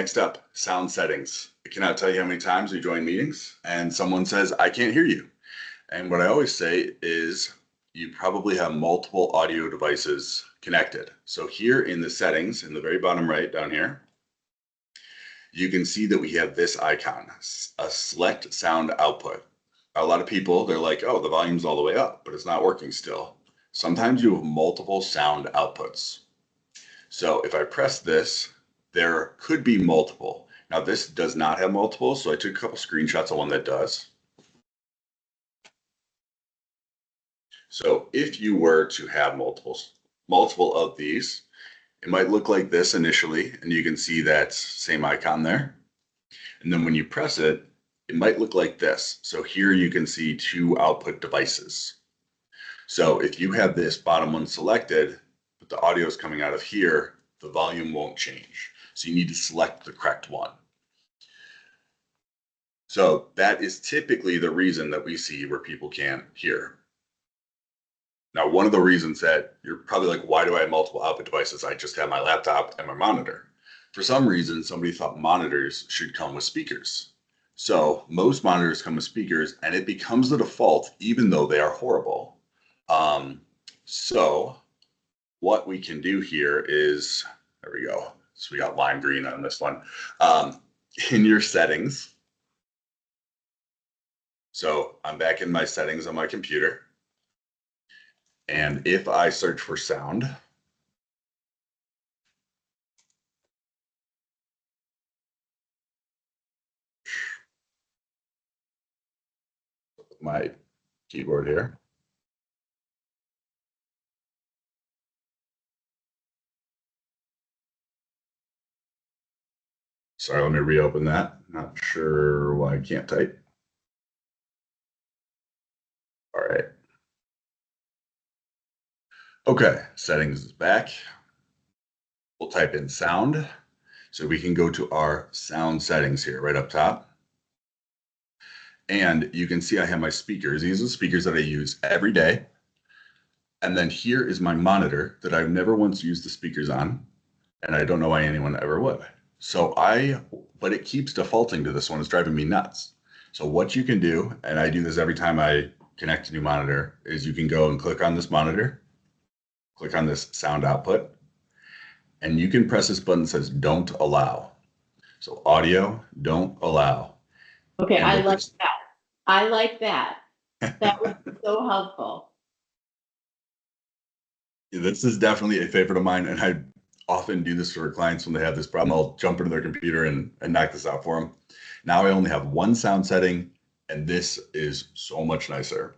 Next up, sound settings. I cannot tell you how many times we join meetings and someone says, I can't hear you. And what I always say is you probably have multiple audio devices connected. So here in the settings, in the very bottom right down here, you can see that we have this icon, a select sound output. A lot of people, they're like, oh, the volume's all the way up, but it's not working still. Sometimes you have multiple sound outputs. So if I press this, there could be multiple. Now this does not have multiple, so I took a couple screenshots of one that does. So if you were to have multiple of these, it might look like this initially, and you can see that same icon there. And then when you press it, it might look like this. So here you can see two output devices. So if you have this bottom one selected, but the audio is coming out of here, the volume won't change. So you need to select the correct one. So that is typically the reason that we see where people can't hear. Now, one of the reasons that you're probably like, why do I have multiple output devices? I just have my laptop and my monitor. For some reason, somebody thought monitors should come with speakers. So most monitors come with speakers and it becomes the default, even though they are horrible. So what we can do here is, there we go. So we got lime green on this one. In your settings. So I'm back in my settings on my computer. And if I search for sound, my keyboard here. Sorry, let me reopen that. Not sure why I can't type. All right. Okay, settings is back. We'll type in sound. So we can go to our sound settings here right up top. And you can see I have my speakers. These are the speakers that I use every day. And then here is my monitor that I've never once used the speakers on. And I don't know why anyone ever would. But it keeps defaulting to this one. It's driving me nuts. So what you can do, and I do this every time I connect a new monitor, is you can go and click on this monitor, click on this sound output, and you can press this button that says don't allow. So audio, don't allow. Okay, I like that. I like that. That was so helpful. This is definitely a favorite of mine, and I often do this for clients when they have this problem. I'll jump into their computer and knock this out for them. Now I only have one sound setting, and this is so much nicer.